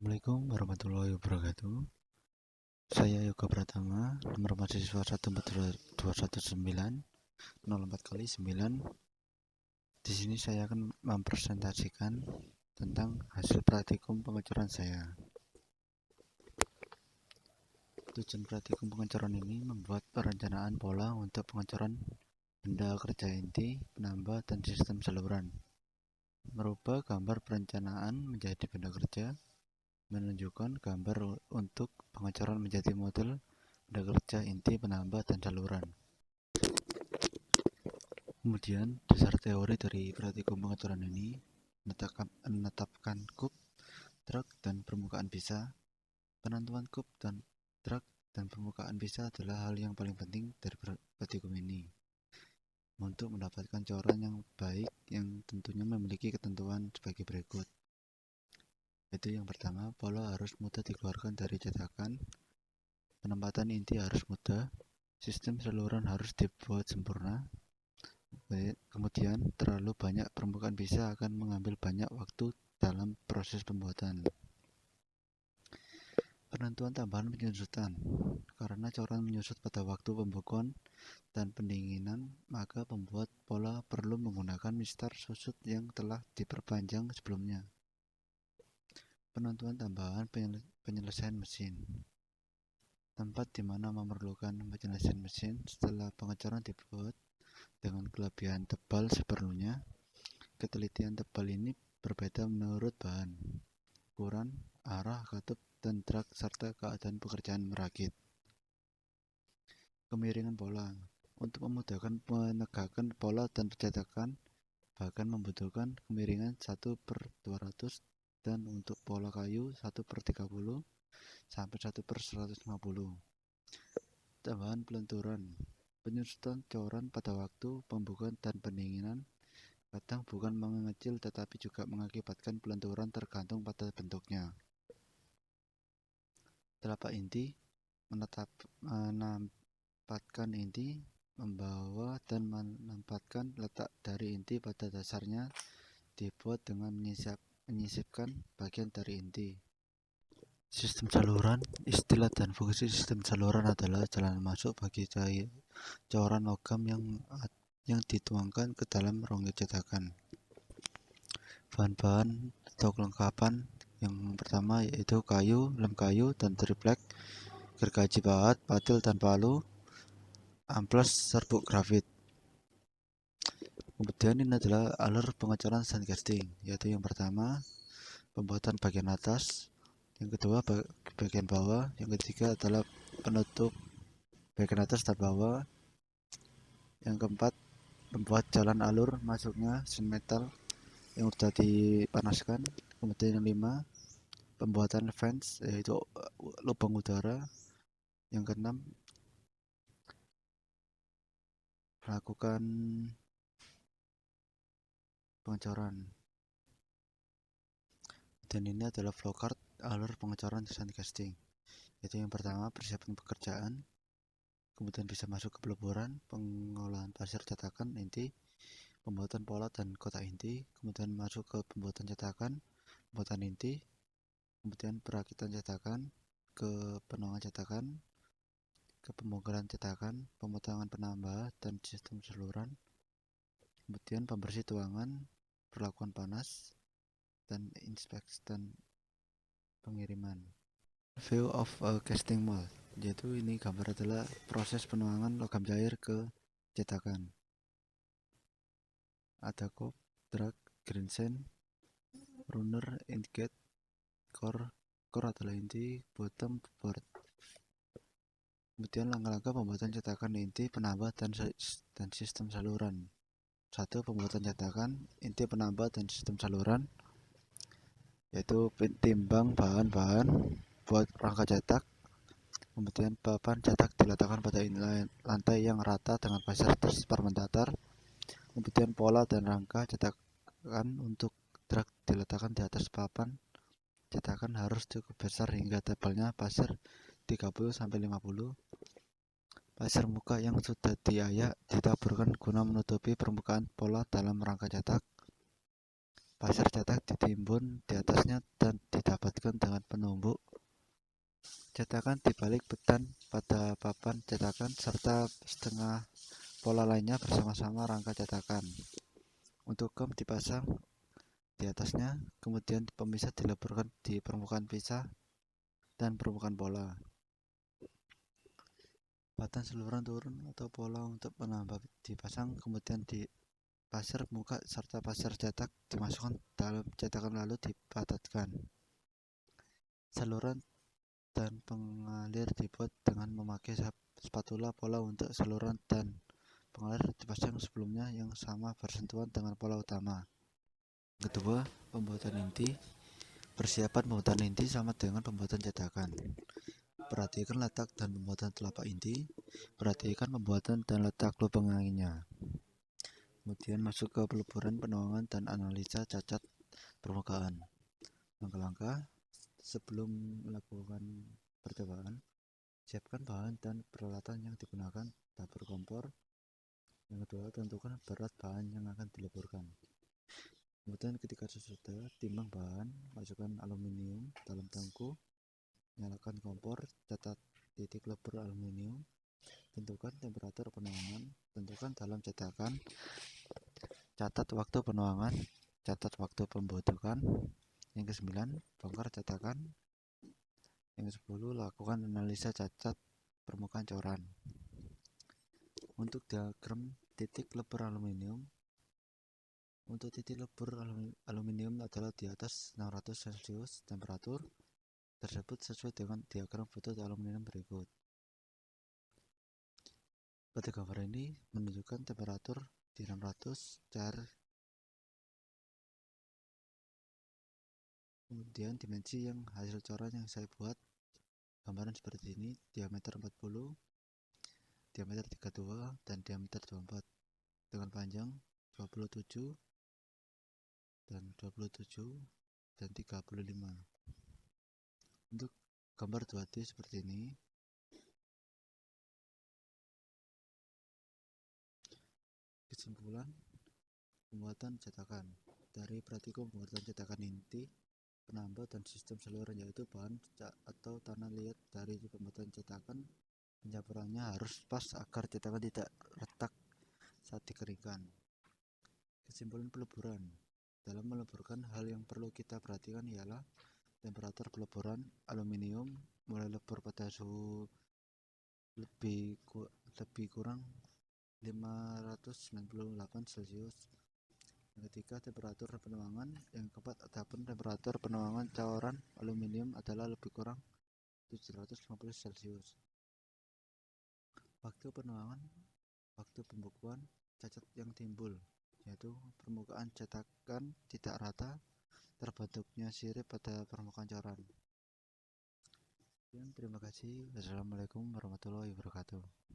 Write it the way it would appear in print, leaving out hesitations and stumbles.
Assalamualaikum warahmatullahi wabarakatuh. Saya Yoga Pratama, nomor mahasiswa 14219 Di sini saya akan mempresentasikan tentang hasil praktikum pengecoran saya. Tujuan praktikum pengecoran ini membuat perencanaan pola untuk pengecoran benda kerja inti, penambah, dan sistem saluran. Merubah gambar perencanaan menjadi benda kerja, menunjukkan gambar untuk pengecoran menjadi model benda kerja inti, penambah, dan saluran. Kemudian dasar teori dari praktikum pengecoran ini menetapkan kub, truk, dan permukaan bisa. Penentuan kub dan truk dan permukaan bisa adalah hal yang paling penting dari praktikum ini untuk mendapatkan coran yang baik, yang tentunya memiliki ketentuan sebagai berikut. Yaitu yang pertama, pola harus mudah dikeluarkan dari cetakan, penempatan inti harus mudah, sistem saluran harus dibuat sempurna. Kemudian, terlalu banyak permukaan bisa akan mengambil banyak waktu dalam proses pembuatan. Penentuan tambahan penyusutan. Karena coran menyusut pada waktu pembukuan dan pendinginan, maka pembuat pola perlu menggunakan mistar susut yang telah diperpanjang sebelumnya. Penentuan tambahan penyelesaian mesin. Tempat di mana memerlukan penyelesaian mesin setelah pengecoran dibuat dengan kelebihan tebal seperlunya. Ketelitian tebal ini berbeda menurut bahan, ukuran, arah, katup, dan truk, serta keadaan pekerjaan merakit. Kemiringan pola. Untuk memudahkan penegakan pola dan pencetakan, bahkan membutuhkan kemiringan 1/200 dan untuk pola kayu 1/30 sampai 1/150. Tambahan pelenturan. Penyusutan coran pada waktu pembukuan dan pendinginan kadang bukan mengecil tetapi juga mengakibatkan pelenturan tergantung pada bentuknya. Telapak inti menempatkan inti, membawa dan menempatkan letak dari inti pada dasarnya dibuat dengan menyisipkan bagian dari inti. Sistem saluran. Istilah dan fungsi sistem saluran adalah jalan masuk bagi coran logam yang dituangkan ke dalam rongga cetakan. Bahan-bahan atau kelengkapan yang pertama yaitu kayu, lem kayu, dan triplek, gergaji pahat, patil dan palu, amplas, serbuk grafit. Kemudian ini adalah alur pengecoran sandcasting, yaitu yang pertama pembuatan bagian atas, yang kedua bagian bawah, yang ketiga adalah penutup bagian atas dan bawah, yang keempat membuat jalan alur masuknya semen metal yang sudah dipanaskan. Kemudian yang 5 pembuatan fans, yaitu lubang udara. Yang keenam melakukan pengecoran. Dan ini adalah flowchart alur pengecoran sandcasting, yaitu yang pertama persiapan pekerjaan, kemudian bisa masuk ke peleburan, pengolahan pasir cetakan inti, pembuatan pola dan kotak inti, kemudian masuk ke pembuatan cetakan, pembuatan inti, kemudian perakitan cetakan, ke penuangan cetakan, ke pembongkaran cetakan, pemotongan penambah dan sistem saluran, kemudian pembersih tuangan, perlakuan panas, dan inspeksi dan pengiriman. View of a casting mold, yaitu ini gambar adalah proses penuangan logam cair ke cetakan. Ada kop, drag, green sand, runner, indicate, core adalah inti, bottom, board. Kemudian langkah-langkah pembuatan cetakan inti, penambah, dan sistem saluran. 1. Pembuatan cetakan inti, penambah, dan sistem saluran, yaitu timbang bahan-bahan buat rangka cetak. Kemudian papan cetak diletakkan pada lantai yang rata dengan pasir tersebar mendatar. Kemudian pola dan rangka cetakan untuk truk diletakkan di atas papan cetakan harus cukup besar hingga tebalnya pasir 30-50. Pasir muka yang sudah diayak ditaburkan guna menutupi permukaan pola dalam rangka cetak. pasir cetak ditimbun di atasnya dan didapatkan dengan penumbuk cetakan dibalik beton pada papan cetakan serta setengah pola lainnya bersama-sama rangka cetakan. Untuk gam dipasang di atasnya, kemudian pemisah dileburkan di permukaan pisah dan permukaan pola. Batan saluran turun atau pola untuk penambah dipasang, kemudian di pasir muka serta pasir cetak dimasukkan dalam cetakan lalu dipadatkan. Saluran dan pengalir dibuat dengan memakai spatula pola untuk saluran dan pengalir dipasang sebelumnya yang sama bersentuhan dengan pola utama. Kedua, pembuatan inti. Persiapan pembuatan inti sama dengan pembuatan cetakan. Perhatikan letak dan pembuatan telapak inti. Perhatikan pembuatan dan letak lubang anginnya. Kemudian masuk ke peleburan, penuangan, dan analisa cacat permukaan. Langkah-langkah sebelum melakukan percobaan, siapkan bahan dan peralatan yang digunakan, dapur kompor. Yang kedua, tentukan berat bahan yang akan dileburkan. Kemudian ketika sudah, timbang bahan, masukkan aluminium dalam tangku, nyalakan kompor, catat titik lebur aluminium, tentukan temperatur penuangan, tentukan dalam cetakan, catat waktu penuangan, catat waktu pembentukan. Yang ke-9, bongkar cetakan. Yang ke-10, lakukan analisa cacat permukaan coran. Untuk diagram titik lebur aluminium, untuk titik lebur aluminium adalah di atas 600 Celcius temperatur tersebut sesuai dengan diagram foto aluminium berikut. Pada gambar ini menunjukkan temperatur di 600 cair. Kemudian dimensi yang hasil coran yang saya buat gambaran seperti ini, diameter 40, diameter 32, dan diameter 24 dengan panjang 27 dan 27 dan 35. Untuk gambar 2D seperti ini. Kesimpulan pembuatan cetakan. Dari praktikum pembuatan cetakan inti, penambah dan sistem saluran, yaitu bahan atau tanah liat dari pembuatan cetakan, pencaburannya harus pas agar cetakan tidak retak saat dikeringkan. Kesimpulan peleburan. Dalam meleburkan, hal yang perlu kita perhatikan ialah temperatur peleburan aluminium mulai lebur pada suhu lebih kurang 598 Celcius. Yang ketiga, temperatur penuangan. Yang keempat, adapun temperatur penuangan coran aluminium adalah lebih kurang 750 Celcius. Waktu penuangan, waktu pembukuan, cacat yang timbul, yaitu permukaan cetakan tidak rata, terbentuknya sirip pada permukaan coran. Terima kasih. Wassalamualaikum warahmatullahi wabarakatuh.